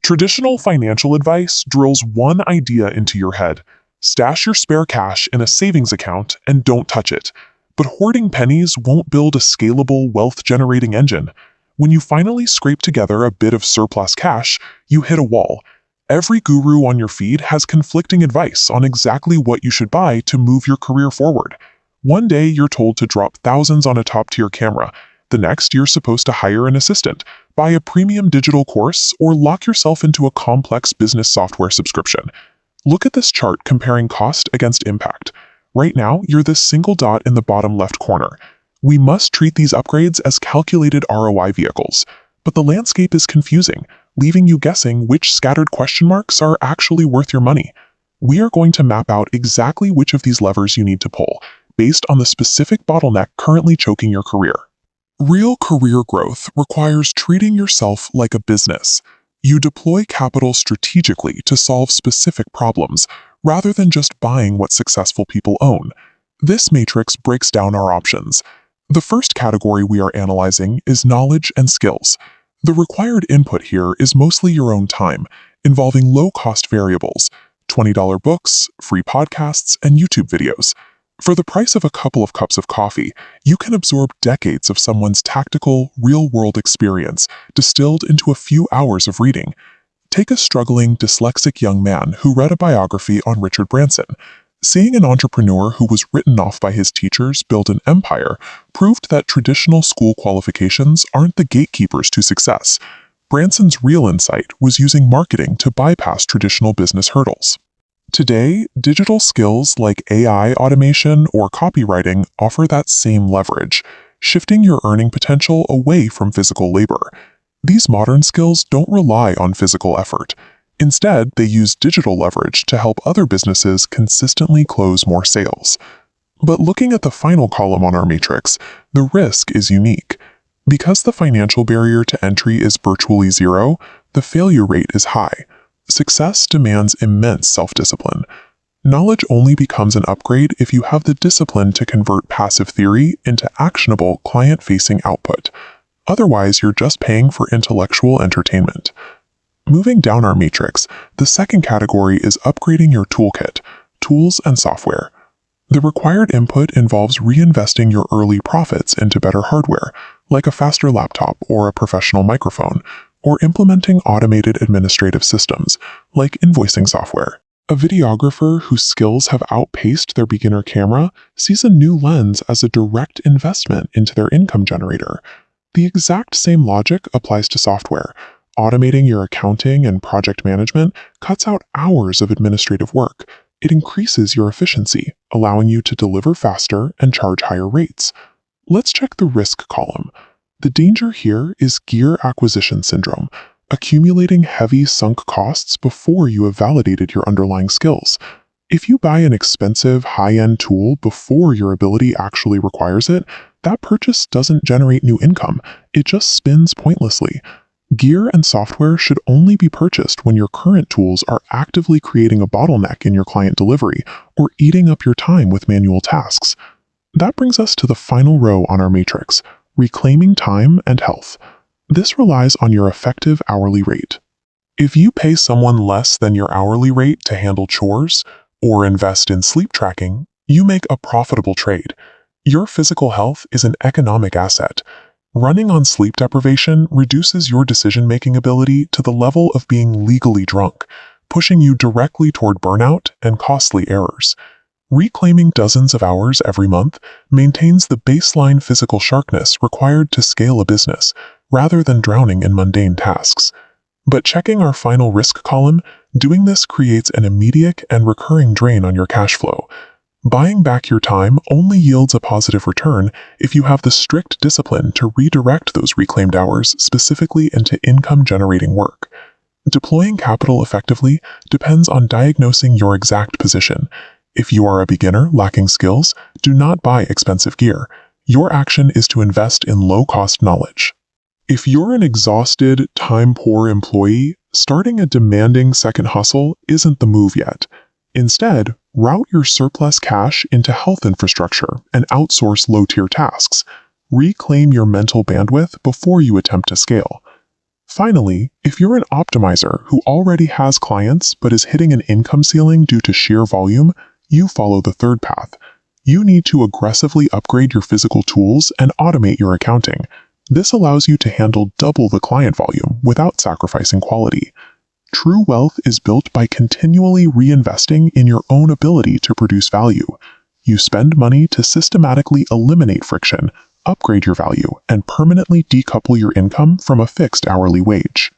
Traditional financial advice drills one idea into your head. Stash your spare cash in a savings account and don't touch it. But hoarding pennies won't build a scalable, wealth-generating engine. When you finally scrape together a bit of surplus cash, you hit a wall. Every guru on your feed has conflicting advice on exactly what you should buy to move your career forward. One day you're told to drop thousands on a top-tier camera. The next, you're supposed to hire an assistant, buy a premium digital course, or lock yourself into a complex business software subscription. Look at this chart comparing cost against impact. Right now, you're this single dot in the bottom left corner. We must treat these upgrades as calculated ROI vehicles. But the landscape is confusing, leaving you guessing which scattered question marks are actually worth your money. We are going to map out exactly which of these levers you need to pull, based on the specific bottleneck currently choking your career. Real career growth requires treating yourself like a business. You deploy capital strategically to solve specific problems, rather than just buying what successful people own. This matrix breaks down our options. The first category we are analyzing is knowledge and skills. The required input here is mostly your own time, involving low-cost variables, $20 books, free podcasts, and YouTube videos. For the price of a couple of cups of coffee, you can absorb decades of someone's tactical, real-world experience distilled into a few hours of reading. Take a struggling, dyslexic young man who read a biography on Richard Branson. Seeing an entrepreneur who was written off by his teachers build an empire proved that traditional school qualifications aren't the gatekeepers to success. Branson's real insight was using marketing to bypass traditional business hurdles. Today, digital skills like AI automation or copywriting offer that same leverage, shifting your earning potential away from physical labor. These modern skills don't rely on physical effort. Instead, they use digital leverage to help other businesses consistently close more sales. But looking at the final column on our matrix, the risk is unique. Because the financial barrier to entry is virtually zero, the failure rate is high. Success demands immense self-discipline. Knowledge only becomes an upgrade if you have the discipline to convert passive theory into actionable client-facing output. Otherwise, you're just paying for intellectual entertainment. Moving down our matrix, the second category is upgrading your toolkit, tools and software. The required input involves reinvesting your early profits into better hardware, like a faster laptop or a professional microphone, or implementing automated administrative systems, like invoicing software. A videographer whose skills have outpaced their beginner camera sees a new lens as a direct investment into their income generator. The exact same logic applies to software. Automating your accounting and project management cuts out hours of administrative work. It increases your efficiency, allowing you to deliver faster and charge higher rates. Let's check the risk column. The danger here is gear acquisition syndrome, accumulating heavy sunk costs before you have validated your underlying skills. If you buy an expensive, high-end tool before your ability actually requires it, that purchase doesn't generate new income, it just spins pointlessly. Gear and software should only be purchased when your current tools are actively creating a bottleneck in your client delivery or eating up your time with manual tasks. That brings us to the final row on our matrix, reclaiming time and health. This relies on your effective hourly rate. If you pay someone less than your hourly rate to handle chores or invest in sleep tracking, you make a profitable trade. Your physical health is an economic asset. Running on sleep deprivation reduces your decision-making ability to the level of being legally drunk, pushing you directly toward burnout and costly errors. Reclaiming dozens of hours every month maintains the baseline physical sharpness required to scale a business, rather than drowning in mundane tasks. But checking our final risk column, doing this creates an immediate and recurring drain on your cash flow. Buying back your time only yields a positive return if you have the strict discipline to redirect those reclaimed hours specifically into income-generating work. Deploying capital effectively depends on diagnosing your exact position. If you are a beginner lacking skills, do not buy expensive gear. Your action is to invest in low-cost knowledge. If you're an exhausted, time-poor employee, starting a demanding second hustle isn't the move yet. Instead, route your surplus cash into health infrastructure and outsource low-tier tasks. Reclaim your mental bandwidth before you attempt to scale. Finally, if you're an optimizer who already has clients but is hitting an income ceiling due to sheer volume, you follow the third path. You need to aggressively upgrade your physical tools and automate your accounting. This allows you to handle double the client volume without sacrificing quality. True wealth is built by continually reinvesting in your own ability to produce value. You spend money to systematically eliminate friction, upgrade your value, and permanently decouple your income from a fixed hourly wage.